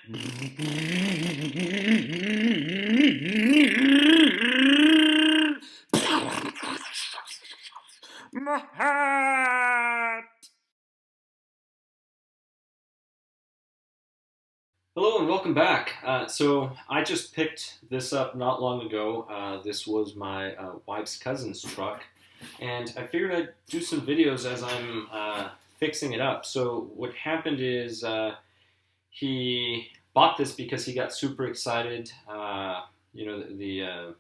My hat! Hello and welcome back. So I just picked this up not long ago. This was my wife's cousin's truck, and I figured I'd do some videos as I'm fixing it up. So what happened is he bought this because he got super excited. The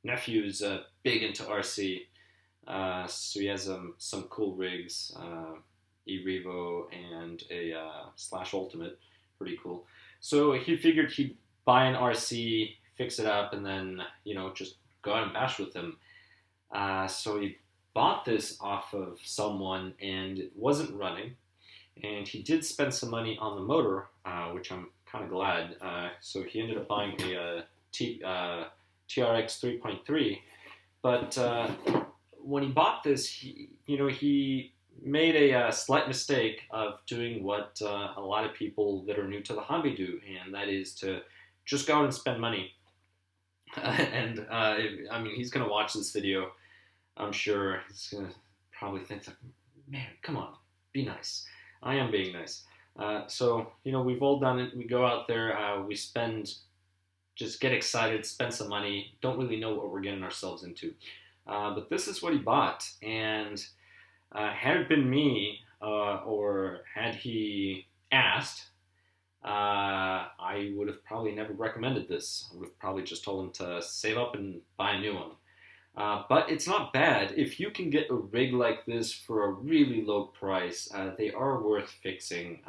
nephew's big into RC, so he has some cool rigs, E-Revo and a Slash Ultimate, pretty cool. So he figured he'd buy an RC, fix it up, and then just go out and bash with him. So he bought this off of someone, and it wasn't running. And he did spend some money on the motor, which I'm kind of glad. So he ended up buying a TRX 3.3. But when he bought this, he made a slight mistake of doing what a lot of people that are new to the hobby do, and that is to just go out and spend money. And I mean, he's going to watch this video. I'm sure he's going to probably think, man, come on, be nice. I am being nice. So, we've all done it. We go out there, we just get excited, spend some money, don't really know what we're getting ourselves into. But this is what he bought, and had it been me, or had he asked, I would have probably never recommended this. I would have probably just told him to save up and buy a new one. But it's not bad. If you can get a rig like this for a really low price, they are worth fixing,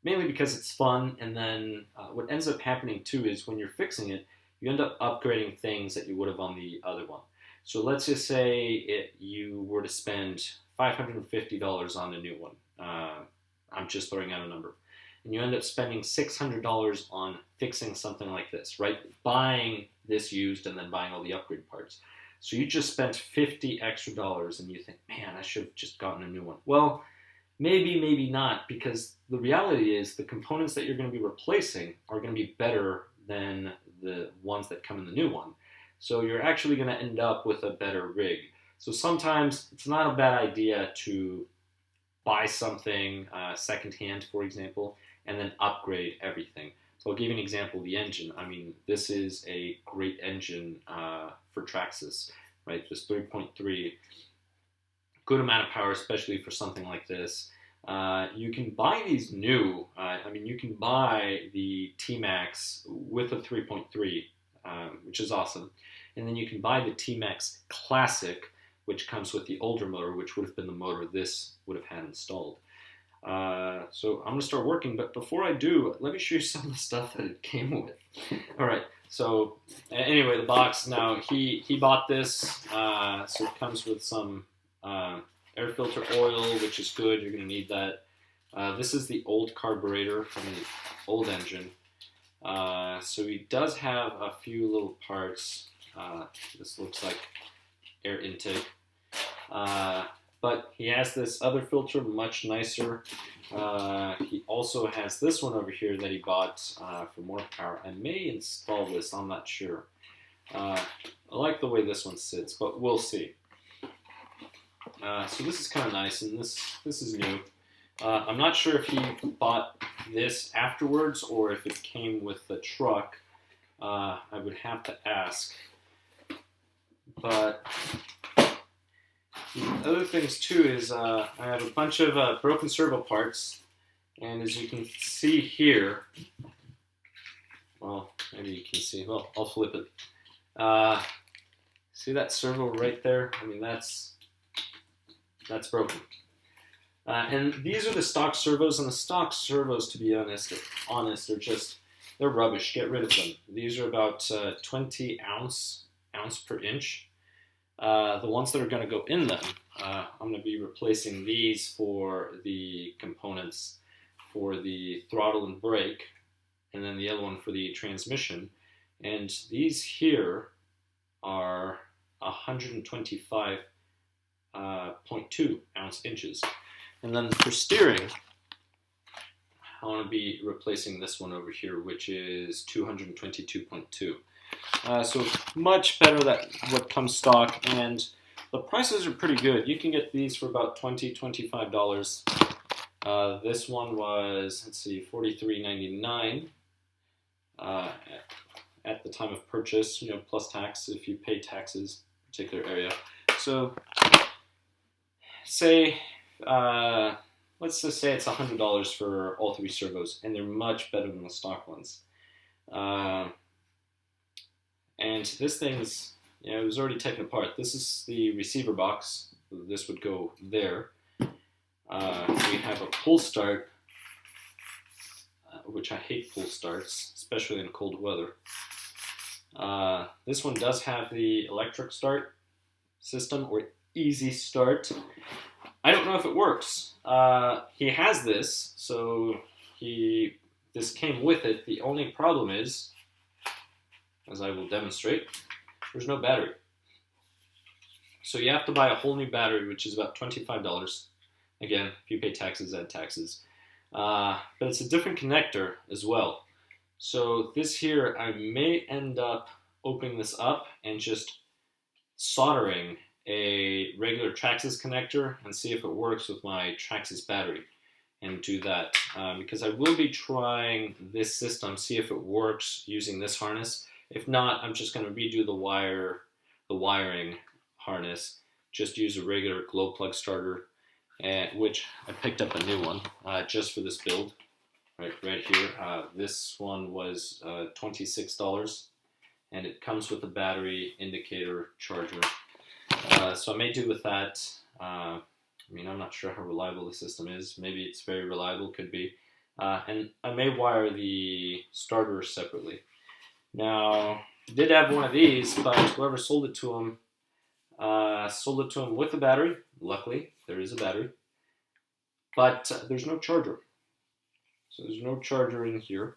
mainly because it's fun, and then what ends up happening too is when you're fixing it, you end up upgrading things that you would have on the other one. So let's just say you were to spend $550 on a new one. I'm just throwing out a number. And you end up spending $600 on fixing something like this, right? Buying this used and then buying all the upgrade parts. So you just spent $50 extra, and you think, man, I should have just gotten a new one. Well, maybe, maybe not, because the reality is the components that you're going to be replacing are going to be better than the ones that come in the new one. So you're actually going to end up with a better rig. So sometimes it's not a bad idea to buy something secondhand, for example, and then upgrade everything. So I'll give you an example, the engine. I mean, this is a great engine for Traxxas, right? This 3.3, good amount of power, especially for something like this. You can buy these new. You can buy the Tmaxx with a 3.3, which is awesome. And then you can buy the Tmaxx Classic, which comes with the older motor, which would have been the motor this would have had installed. So I'm going to start working, but before I do, let me show you some of the stuff that it came with. All right, so anyway, the box. Now, he bought this, so it comes with some air filter oil, which is good. You're going to need that. This is the old carburetor from the old engine. So he does have a few little parts. This looks like air intake. But he has this other filter, much nicer. He also has this one over here that he bought for more power. I may install this, I'm not sure. I like the way this one sits, but we'll see. So this is kind of nice, and this is new. I'm not sure if he bought this afterwards or if it came with the truck. I would have to ask. But the other things too is I have a bunch of broken servo parts, and as you can see here, well, maybe you can see, well, I'll flip it. See that servo right there? I mean, that's broken. And these are the stock servos, and the stock servos, to be honest, they're rubbish. Get rid of them. These are about 20 ounce per inch. The ones that are going to go in them, I'm going to be replacing these for the components for the throttle and brake, and then the other one for the transmission. And these here are 125.2 ounce inches. And then for steering, I want to be replacing this one over here, which is 222.2. So much better than what comes stock, and the prices are pretty good. You can get these for about $25. This one was, let's see, $43.99 at the time of purchase, you know, plus tax if you pay taxes, particular area. So say, let's just say it's $100 for all three servos, and they're much better than the stock ones. And this thing's, you know, it was already taken apart. This is the receiver box. This would go there. We have a pull start, which I hate pull starts, especially in cold weather. This one does have the electric start system, or easy start. I don't know if it works. He has this, so this came with it. The only problem is, as I will demonstrate, there's no battery. So you have to buy a whole new battery, which is about $25. Again, if you pay taxes, add taxes. But it's a different connector as well. So this here, I may end up opening this up and just soldering a regular Traxxas connector and see if it works with my Traxxas battery, and do that. Because I will be trying this system, see if it works using this harness. If not, I'm just going to redo the wiring harness, just use a regular glow plug starter, which I picked up a new one just for this build, right here. This one was $26, and it comes with a battery, indicator, charger. So I may do with that. I mean, I'm not sure how reliable the system is. Maybe it's very reliable, could be. And I may wire the starter separately. Now, I did have one of these, but whoever sold it to him with a battery. Luckily, there is a battery, but there's no charger. So there's no charger in here.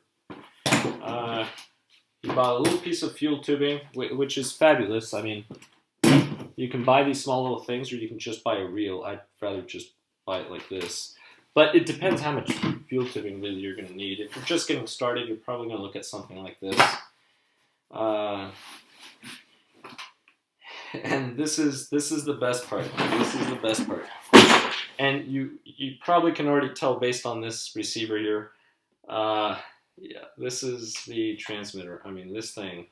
He bought a little piece of fuel tubing, which is fabulous. I mean, you can buy these small little things, or you can just buy a reel. I'd rather just buy it like this. But it depends how much fuel tubing really you're going to need. If you're just getting started, you're probably going to look at something like this. And this is the best part. This is the best part. And you probably can already tell based on this receiver here. Yeah, this is the transmitter. I mean, this thing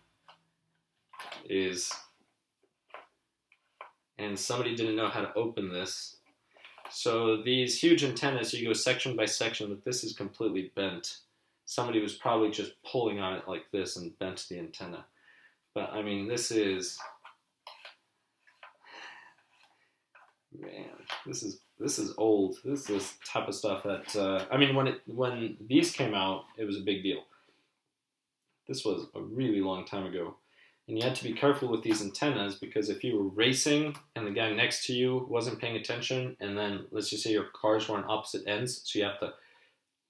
is, and somebody didn't know how to open this. So these huge antennas, you go section by section, but this is completely bent. Somebody was probably just pulling on it like this and bent the antenna. But I mean, this is, man, this is old. This is the type of stuff that I mean, when these came out, it was a big deal. This was a really long time ago, and you had to be careful with these antennas, because if you were racing and the guy next to you wasn't paying attention, and then let's just say your cars were on opposite ends, so you have to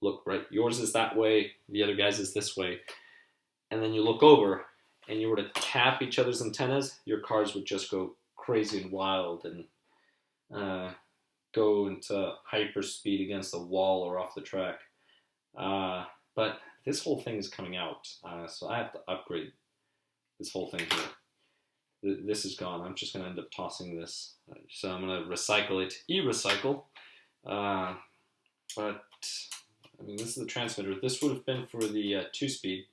look right. Yours is that way, the other guy's is this way, and then you look over, and you were to tap each other's antennas, your cars would just go crazy and wild and go into hyper speed against the wall or off the track. But this whole thing is coming out, so I have to upgrade this whole thing here. This is gone. I'm just going to end up tossing this. So I'm going to recycle it, e-recycle. But I mean, this is the transmitter. This would have been for the 2-speed.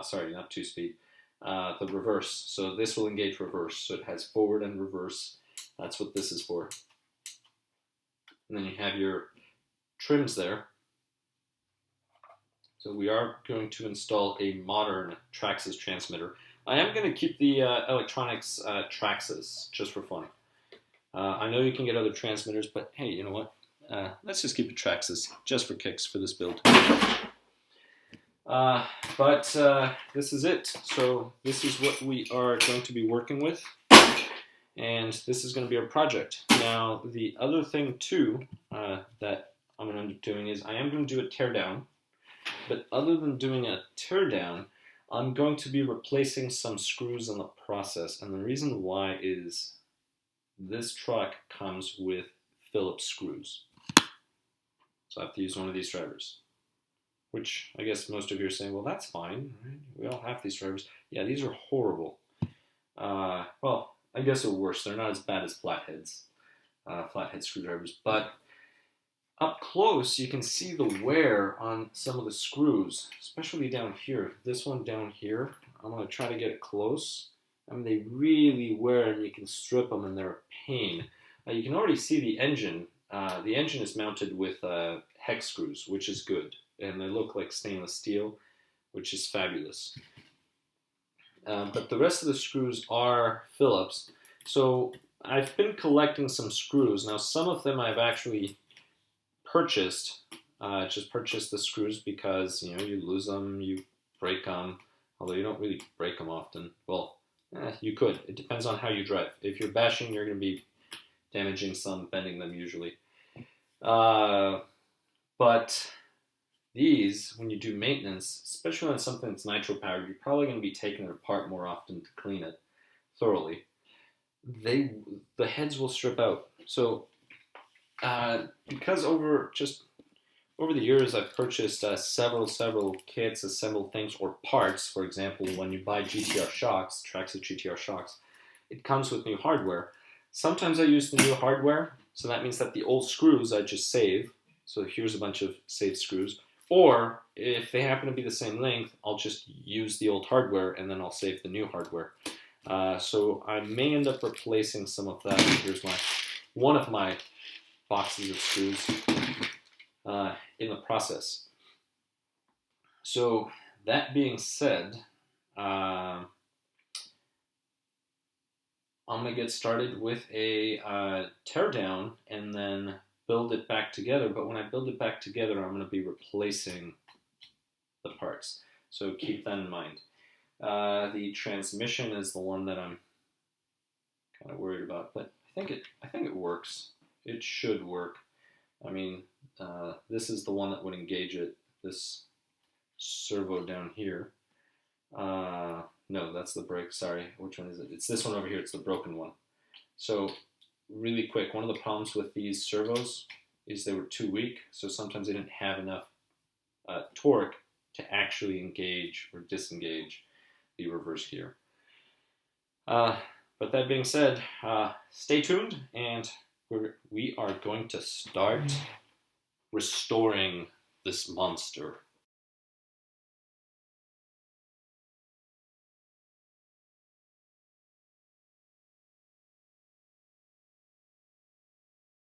Sorry, not 2-speed. The reverse. So this will engage reverse. So it has forward and reverse. That's what this is for. And then you have your trims there. So we are going to install a modern Traxxas transmitter. I am going to keep the electronics Traxxas just for fun. I know you can get other transmitters, but hey, you know what? Let's just keep it Traxxas just for kicks for this build. But this is it. So this is what we are going to be working with. And this is going to be our project. Now, the other thing too that I'm going to end up doing is I am going to do a teardown. But other than doing a teardown, I'm going to be replacing some screws in the process. And the reason why is this truck comes with Phillips screws. So I have to use one of these drivers. which I guess most of you are saying, well, that's fine, right? We all have these drivers. Yeah, these are horrible. Well, I guess they're worse. They're not as bad as flatheads, flathead screwdrivers, but up close, you can see the wear on some of the screws, especially down here. This one down here, I'm going to try to get it close. I mean, they really wear, and you can strip them, and they're a pain. You can already see the engine. The engine is mounted with hex screws, which is good, and they look like stainless steel, which is fabulous. But the rest of the screws are Phillips. So I've been collecting some screws. Now, some of them I've actually purchased. Just purchased the screws because, you know, you lose them, you break them, although you don't really break them often. Well, you could. It depends on how you drive. If you're bashing, you're going to be damaging some, bending them usually. But these, when you do maintenance, especially on something that's nitro powered, you're probably going to be taking it apart more often to clean it thoroughly. The heads will strip out. So because over the years I've purchased several kits, assembled things, or parts. For example, when you buy GTR shocks, Traxxas GTR shocks, it comes with new hardware. Sometimes I use the new hardware, so that means that the old screws I just save. So here's a bunch of saved screws. Or if they happen to be the same length, I'll just use the old hardware and then I'll save the new hardware. So I may end up replacing some of that. Here's one of my boxes of screws in the process. So that being said, I'm going to get started with a teardown and then build it back together. But when I build it back together, I'm going to be replacing the parts. So keep that in mind. The transmission is the one that I'm kind of worried about, but I think it works. It should work. I mean, this is the one that would engage it. This servo down here. No, that's the brake. Sorry, which one is it? It's this one over here. It's the broken one. So really quick, one of the problems with these servos is they were too weak. So sometimes they didn't have enough torque to actually engage or disengage the reverse gear. But that being said, stay tuned, and we are going to start restoring this monster.